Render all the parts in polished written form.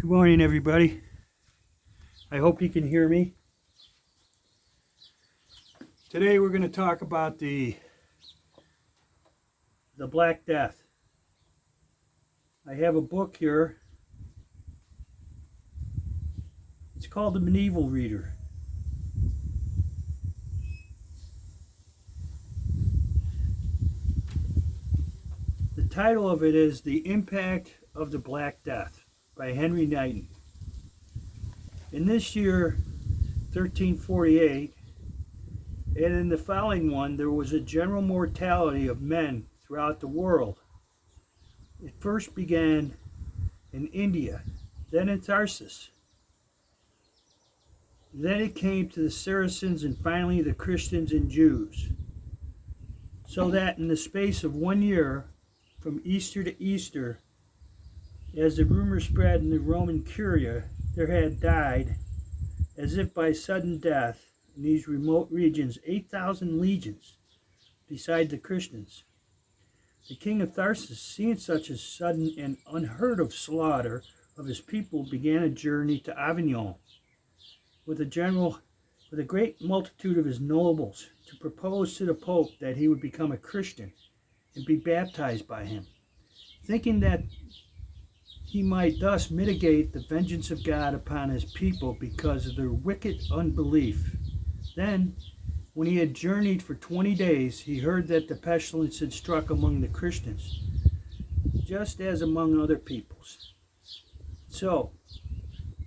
Good morning, everybody. I hope you can hear me. Today we're going to talk about the Black Death. I have a book here. It's called The Medieval Reader. The title of it is The Impact of the Black Death by Henry Knighton. In this year, 1348, and in the following one, there was a general mortality of men throughout the world. It first began in India, then in Tarsus. Then it came to the Saracens and finally the Christians and Jews. So that in the space of 1 year, from Easter to Easter, as the rumor spread in the Roman Curia, there had died, as if by sudden death, in these remote regions, 8,000 legions, beside the Christians. The king of Tarsus, seeing such a sudden and unheard of slaughter of his people, began a journey to Avignon with a great multitude of his nobles, to propose to the Pope that he would become a Christian and be baptized by him, thinking that he might thus mitigate the vengeance of God upon his people because of their wicked unbelief. Then, when he had journeyed for 20 days, he heard that the pestilence had struck among the Christians, just as among other peoples. So,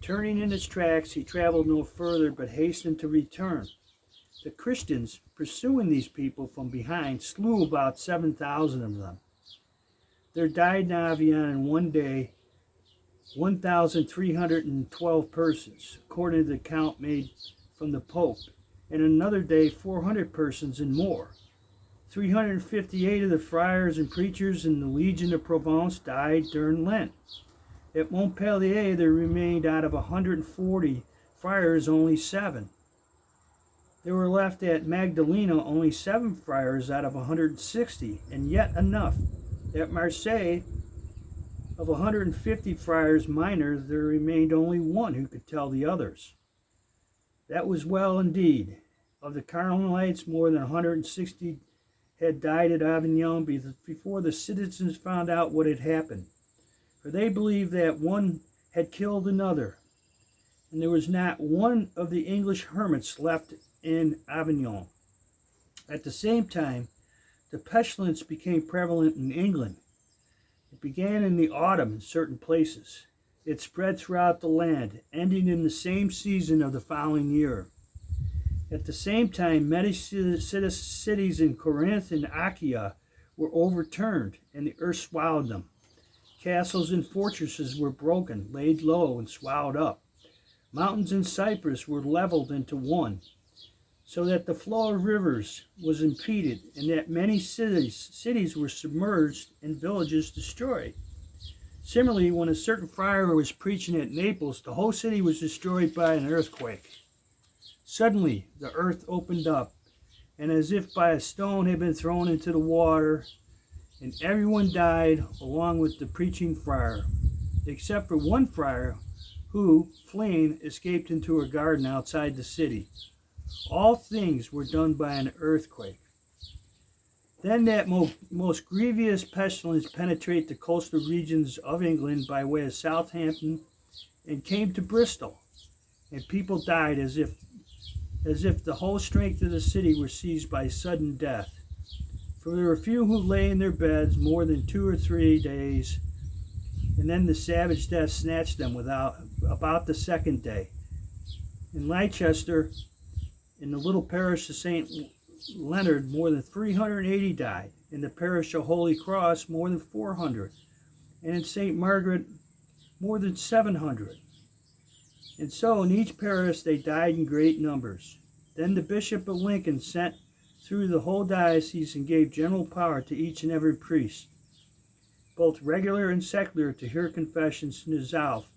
turning in his tracks, he traveled no further, but hastened to return. The Christians, pursuing these people from behind, slew about 7,000 of them. There died in Avignon in one day 1,312 persons, according to the count made from the Pope, and another day 400 persons and more. 358 of the friars and preachers in the Legion of Provence died during Lent. At Montpellier there remained out of 140 friars only 7. There were left at Magdalena only 7 friars out of 160, and yet enough. At Marseille, of 150 friars minor, there remained only 1 who could tell the others. That was well indeed. Of the Carmelites, more than 160 had died at Avignon before the citizens found out what had happened. For they believed that one had killed another, and there was not one of the English hermits left in Avignon. At the same time, the pestilence became prevalent in England. It began in the autumn in certain places. It spread throughout the land, ending in the same season of the following year. At the same time, many cities in Corinth and Achaia were overturned, and the earth swallowed them. Castles and fortresses were broken, laid low, and swallowed up. Mountains in Cyprus were leveled into one, so that the flow of rivers was impeded, and that many cities were submerged and villages destroyed. Similarly, when a certain friar was preaching at Naples, the whole city was destroyed by an earthquake. Suddenly, the earth opened up, and as if by a stone had been thrown into the water, and everyone died along with the preaching friar, except for one friar who, fleeing, escaped into a garden outside the city. All things were done by an earthquake. Then that most grievous pestilence penetrated the coastal regions of England by way of Southampton and came to Bristol, and people died as if the whole strength of the city were seized by sudden death. For there were few who lay in their beds more than 2 or 3 days, and then the savage death snatched them about the 2nd day. In Leicester, in the little parish of St. Leonard, more than 380 died. In the parish of Holy Cross, more than 400. And in St. Margaret, more than 700. And so in each parish they died in great numbers. Then the Bishop of Lincoln sent through the whole diocese and gave general power to each and every priest, both regular and secular, to hear confessions and dissolve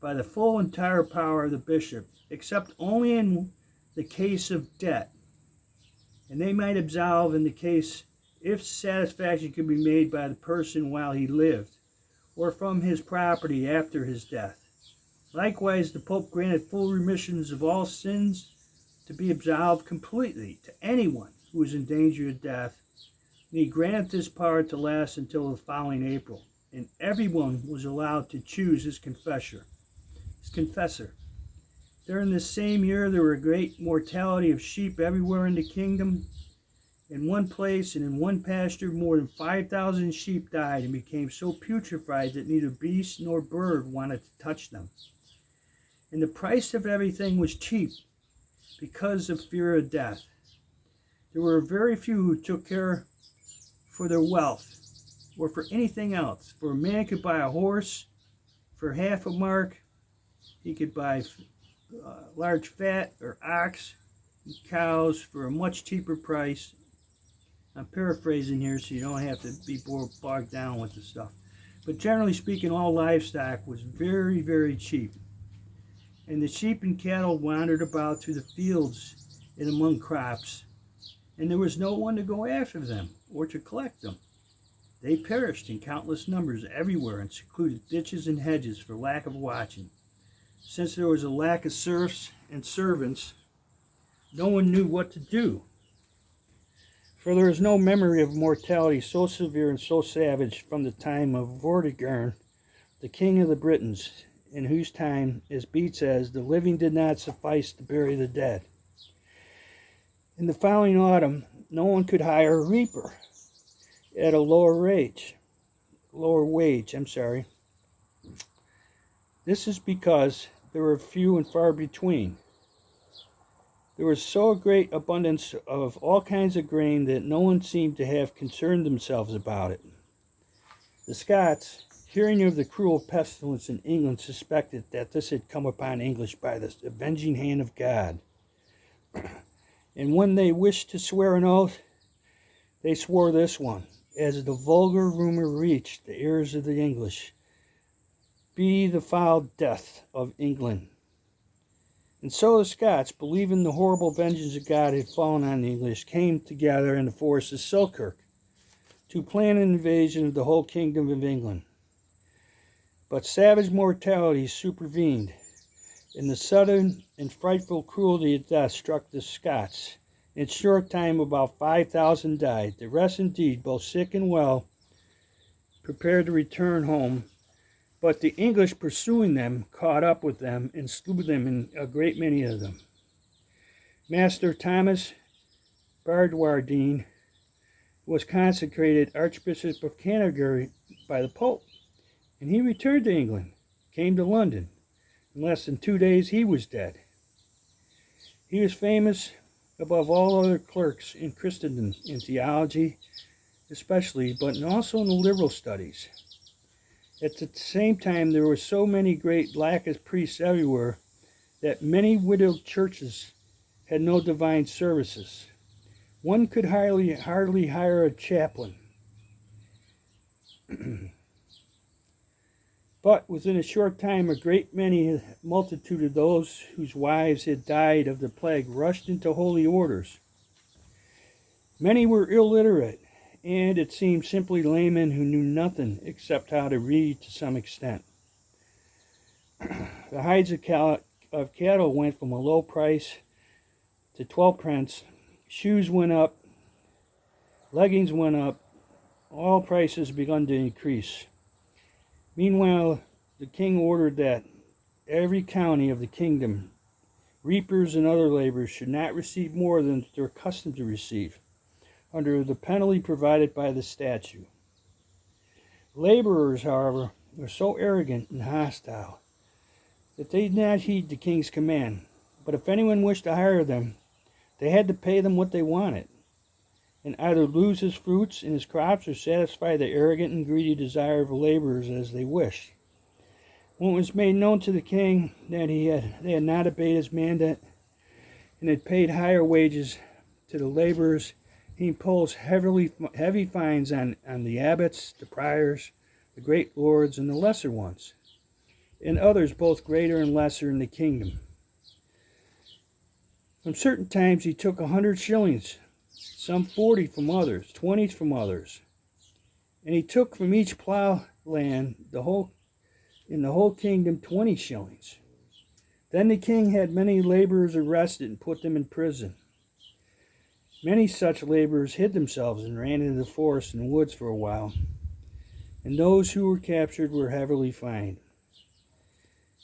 by the full entire power of the bishop, except only in the case of debt, and they might absolve in the case if satisfaction could be made by the person while he lived, or from his property after his death. Likewise, the Pope granted full remissions of all sins to be absolved completely to anyone who was in danger of death. And he granted this power to last until the following April. And everyone was allowed to choose his confessor. During this same year, there were a great mortality of sheep everywhere in the kingdom. In one place and in one pasture, more than 5,000 sheep died and became so putrefied that neither beast nor bird wanted to touch them. And the price of everything was cheap because of fear of death. There were very few who took care for their wealth or for anything else. For a man could buy a horse for half a mark. He could buy large fat or ox and cows for a much cheaper price. I'm paraphrasing here so you don't have to be bogged down with the stuff. But generally speaking, all livestock was very, very cheap. And the sheep and cattle wandered about through the fields and among crops. And there was no one to go after them or to collect them. They perished in countless numbers everywhere in secluded ditches and hedges for lack of watching. Since there was a lack of serfs and servants, no one knew what to do. For there is no memory of mortality so severe and so savage from the time of Vortigern, the king of the Britons, in whose time, as Bede says, the living did not suffice to bury the dead. In the following autumn, no one could hire a reaper at a lower wage. This is because there were few and far between. There was so great abundance of all kinds of grain that no one seemed to have concerned themselves about it. The Scots, hearing of the cruel pestilence in England, suspected that this had come upon English by the avenging hand of God. And when they wished to swear an oath, they swore this one, as the vulgar rumor reached the ears of the English: "Be the foul death of England." And so the Scots, believing the horrible vengeance of God had fallen on the English, came together in the forest of Selkirk to plan an invasion of the whole kingdom of England. But savage mortality supervened, and the sudden and frightful cruelty of death struck the Scots. In a short time, about 5,000 died. The rest, indeed, both sick and well, prepared to return home. But the English, pursuing them, caught up with them and slew them, in a great many of them. Master Thomas Bardwardine was consecrated Archbishop of Canterbury by the Pope, and he returned to England, came to London. In less than 2 days he was dead. He was famous above all other clerks in Christendom, in theology especially, but also in the liberal studies. At the same time, there were so many great lack of priests everywhere that many widowed churches had no divine services. One could hardly hire a chaplain. But within a short time, a great multitude of those whose wives had died of the plague rushed into holy orders. Many were illiterate, and it seemed simply laymen who knew nothing except how to read to some extent. The hides of cattle went from a low price to 12 pence. Shoes went up, leggings went up, all prices begun to increase. Meanwhile, the king ordered that every county of the kingdom, reapers and other laborers, should not receive more than they're accustomed to receive, under the penalty provided by the statute. Laborers, however, were so arrogant and hostile that they did not heed the king's command. But if anyone wished to hire them, they had to pay them what they wanted, and either lose his fruits and his crops or satisfy the arrogant and greedy desire of laborers as they wished. When it was made known to the king that they had not obeyed his mandate and had paid higher wages to the laborers, he imposed heavy fines on the abbots, the priors, the great lords, and the lesser ones, and others both greater and lesser in the kingdom. From certain times he took 100 shillings, some 40 from others, 20 from others. And he took from each plough land in the whole kingdom 20 shillings. Then the king had many laborers arrested and put them in prison. Many such laborers hid themselves and ran into the forests and woods for a while, and those who were captured were heavily fined.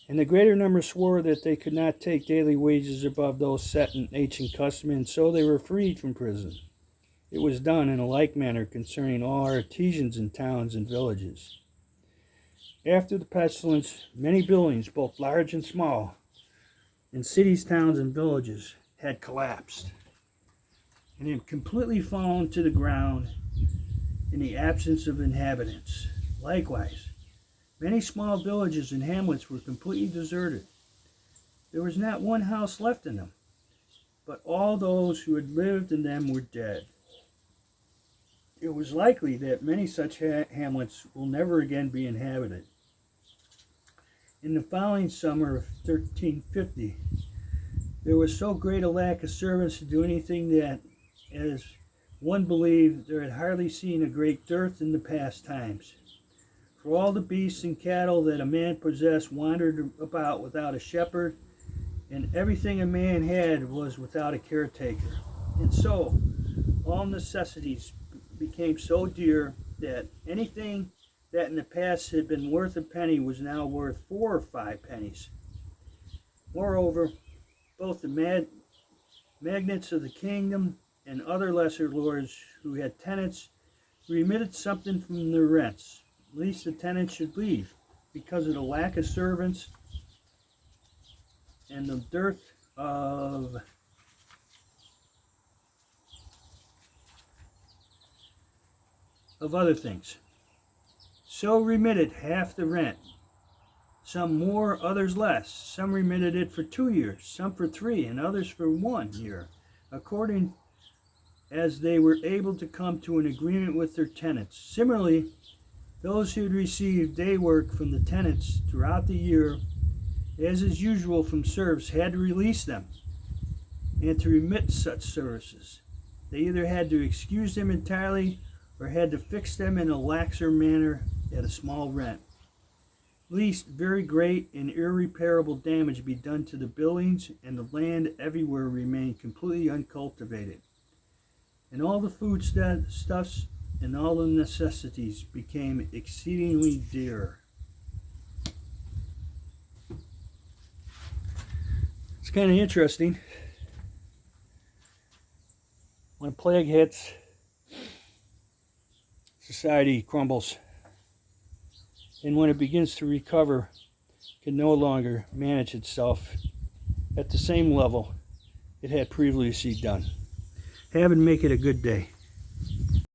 And the greater number swore that they could not take daily wages above those set in ancient custom, and so they were freed from prison. It was done in a like manner concerning all artisans in towns and villages. After the pestilence, many buildings, both large and small, in cities, towns, and villages, had collapsed and had completely fallen to the ground in the absence of inhabitants. Likewise, many small villages and hamlets were completely deserted. There was not one house left in them, but all those who had lived in them were dead. It was likely that many such hamlets will never again be inhabited. In the following summer of 1350, there was so great a lack of servants to do anything that, as one believed, there had hardly seen a great dearth in the past times. For all the beasts and cattle that a man possessed wandered about without a shepherd, and everything a man had was without a caretaker. And so, all necessities became so dear that anything that in the past had been worth a penny was now worth 4 or 5 pennies. Moreover, both the magnates of the kingdom and other lesser lords who had tenants remitted something from their rents, lest the tenants should leave, because of the lack of servants and the dearth of other things. So remitted half the rent, some more, others less. Some remitted it for 2 years, some for 3, and others for 1 year, according as they were able to come to an agreement with their tenants. Similarly, those who had received day work from the tenants throughout the year, as is usual from serfs, had to release them and to remit such services. They either had to excuse them entirely or had to fix them in a laxer manner at a small rent, lest very great and irreparable damage be done to the buildings and the land everywhere remain completely uncultivated. And all the foodstuffs and all the necessities became exceedingly dear. It's kind of interesting. When a plague hits, society crumbles, and when it begins to recover, it can no longer manage itself at the same level it had previously done. Have and make it a good day.